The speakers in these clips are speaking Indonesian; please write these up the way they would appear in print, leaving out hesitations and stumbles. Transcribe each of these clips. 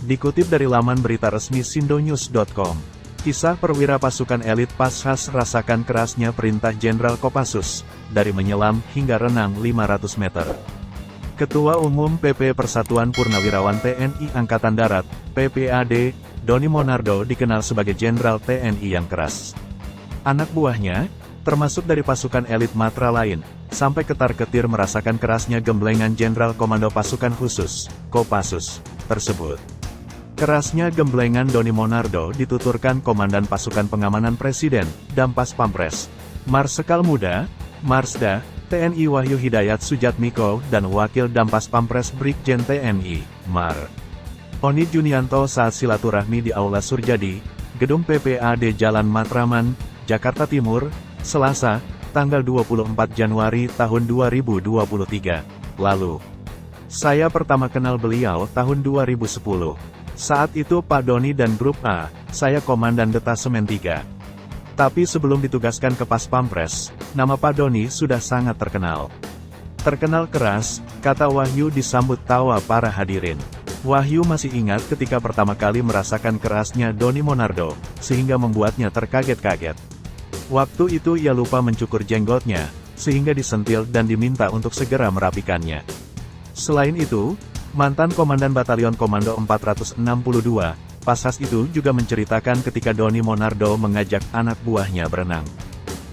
Dikutip dari laman berita resmi sindonews.com, kisah perwira pasukan elit Pashas rasakan kerasnya perintah Jenderal Kopassus, dari menyelam hingga renang 500 meter. Ketua Umum PP Persatuan Purnawirawan TNI Angkatan Darat, PPAD, Doni Monardo dikenal sebagai Jenderal TNI yang keras. Anak buahnya, termasuk dari pasukan elit Matra lain, sampai ketar-ketir merasakan kerasnya gemblengan Jenderal Komando Pasukan Khusus, Kopassus, tersebut. Kerasnya gemblengan Doni Monardo dituturkan Komandan Pasukan Pengamanan Presiden, Dampas Pampres, Marsekal Muda, Marsda, TNI Wahyu Hidayat Sujatmiko dan Wakil Dampas Pampres Brigjen TNI, Mar. Oni Junianto saat silaturahmi di Aula Surjadi, Gedung PPAD Jalan Matraman, Jakarta Timur, Selasa, tanggal 24 Januari tahun 2023, lalu. Saya pertama kenal beliau tahun 2010. Saat itu Pak Doni dan Grup A, saya Komandan Detasemen 3. Tapi sebelum ditugaskan ke Pas Pampres, nama Pak Doni sudah sangat terkenal. Terkenal keras, kata Wahyu disambut tawa para hadirin. Wahyu masih ingat ketika pertama kali merasakan kerasnya Doni Monardo, sehingga membuatnya terkaget-kaget. Waktu itu ia lupa mencukur jenggotnya, sehingga disentil dan diminta untuk segera merapikannya. Selain itu, mantan Komandan Batalion Komando 462, Pashas itu juga menceritakan ketika Doni Monardo mengajak anak buahnya berenang.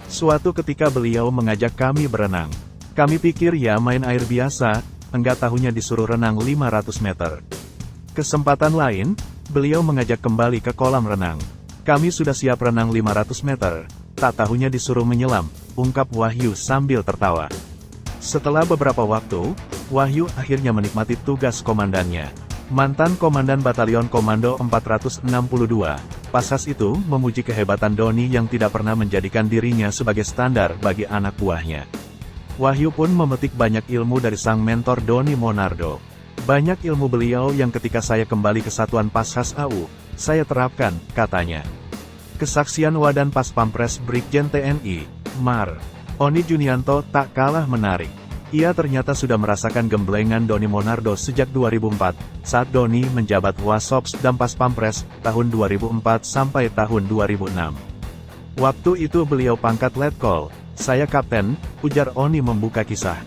Suatu ketika beliau mengajak kami berenang. Kami pikir ya main air biasa, enggak tahunya disuruh renang 500 meter. Kesempatan lain, beliau mengajak kembali ke kolam renang. Kami sudah siap renang 500 meter, tak tahunya disuruh menyelam, ungkap Wahyu sambil tertawa. Setelah beberapa waktu, Wahyu akhirnya menikmati tugas komandannya. Mantan Komandan Batalion Komando 462, Pashas itu memuji kehebatan Doni yang tidak pernah menjadikan dirinya sebagai standar bagi anak buahnya. Wahyu pun memetik banyak ilmu dari sang mentor Doni Monardo. Banyak ilmu beliau yang ketika saya kembali ke Satuan Pashas AU, saya terapkan, katanya. Kesaksian Wadan Pas Pampres Brigjen TNI, Mar. Oni Junianto tak kalah menarik. Ia ternyata sudah merasakan gemblengan Doni Monardo sejak 2004, saat Doni menjabat Wasops Dampas Pampres, tahun 2004 sampai tahun 2006. Waktu itu beliau pangkat Letkol, saya Kapten, ujar Oni membuka kisah.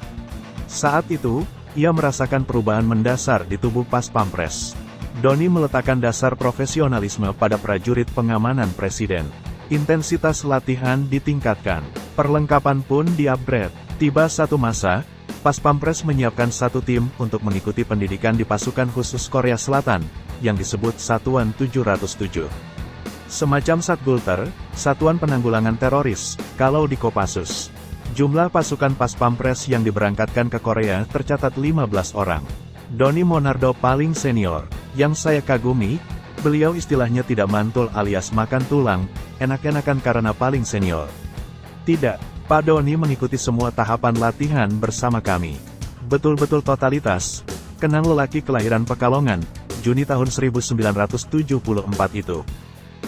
Saat itu, ia merasakan perubahan mendasar di tubuh Pas Pampres. Doni meletakkan dasar profesionalisme pada prajurit pengamanan Presiden. Intensitas latihan ditingkatkan, perlengkapan pun di-upgrade. Tiba satu masa, Pas Pampres menyiapkan satu tim untuk mengikuti pendidikan di Pasukan Khusus Korea Selatan, yang disebut Satuan 707. Semacam Satgulter, Satuan Penanggulangan Teroris, kalau di Kopassus. Jumlah pasukan Pas Pampres yang diberangkatkan ke Korea tercatat 15 orang. Doni Monardo paling senior. Yang saya kagumi, beliau istilahnya tidak mantul alias makan tulang, enak-enakan karena paling senior. Tidak. Pak Doni mengikuti semua tahapan latihan bersama kami. Betul-betul totalitas. Kenang lelaki kelahiran Pekalongan, Juni tahun 1974 itu.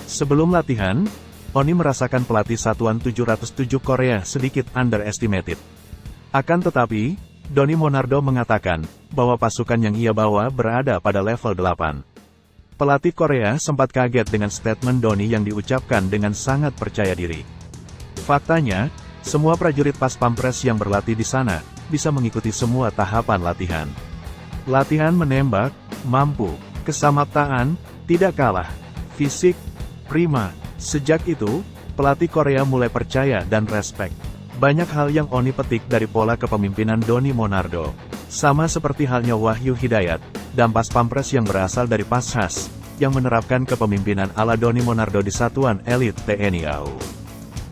Sebelum latihan, Oni merasakan pelatih Satuan 707 Korea sedikit underestimated. Akan tetapi, Doni Monardo mengatakan, bahwa pasukan yang ia bawa berada pada level 8. Pelatih Korea sempat kaget dengan statement Doni yang diucapkan dengan sangat percaya diri. Faktanya, semua prajurit Pas Pampres yang berlatih di sana, bisa mengikuti semua tahapan latihan. Latihan menembak, mampu, kesamaptaan, tidak kalah. Fisik, prima. Sejak itu, pelatih Korea mulai percaya dan respek. Banyak hal yang Oni petik dari pola kepemimpinan Doni Monardo. Sama seperti halnya Wahyu Hidayat, Dampas Pampres yang berasal dari Pashas, yang menerapkan kepemimpinan ala Doni Monardo di Satuan Elit TNI AU.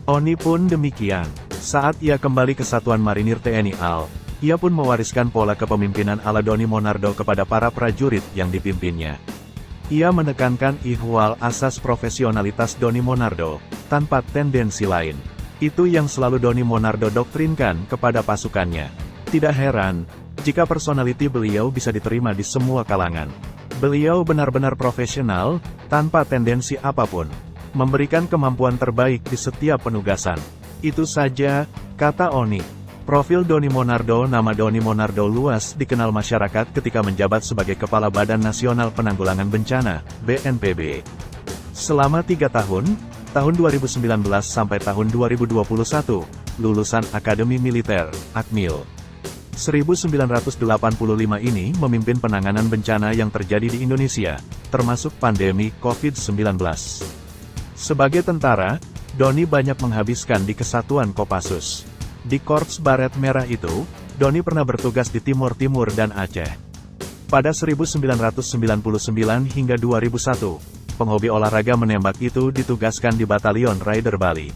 Oni pun demikian. Saat ia kembali ke Satuan Marinir TNI AL, ia pun mewariskan pola kepemimpinan ala Doni Monardo kepada para prajurit yang dipimpinnya. Ia menekankan ihwal asas profesionalitas Doni Monardo, tanpa tendensi lain. Itu yang selalu Doni Monardo doktrinkan kepada pasukannya. Tidak heran, jika personality beliau bisa diterima di semua kalangan. Beliau benar-benar profesional, tanpa tendensi apapun. Memberikan kemampuan terbaik di setiap penugasan. Itu saja, kata Oni. Profil Doni Monardo. Nama Doni Monardo luas dikenal masyarakat ketika menjabat sebagai Kepala Badan Nasional Penanggulangan Bencana, BNPB. Selama 3 tahun 2019 sampai tahun 2021, lulusan Akademi Militer, Akmil. 1985 ini memimpin penanganan bencana yang terjadi di Indonesia, termasuk pandemi COVID-19. Sebagai tentara, Doni banyak menghabiskan di Kesatuan Kopassus. Di Korps Baret Merah itu, Doni pernah bertugas di Timur Timur dan Aceh. Pada 1999 hingga 2001, penghobi olahraga menembak itu ditugaskan di Batalion Raider Bali.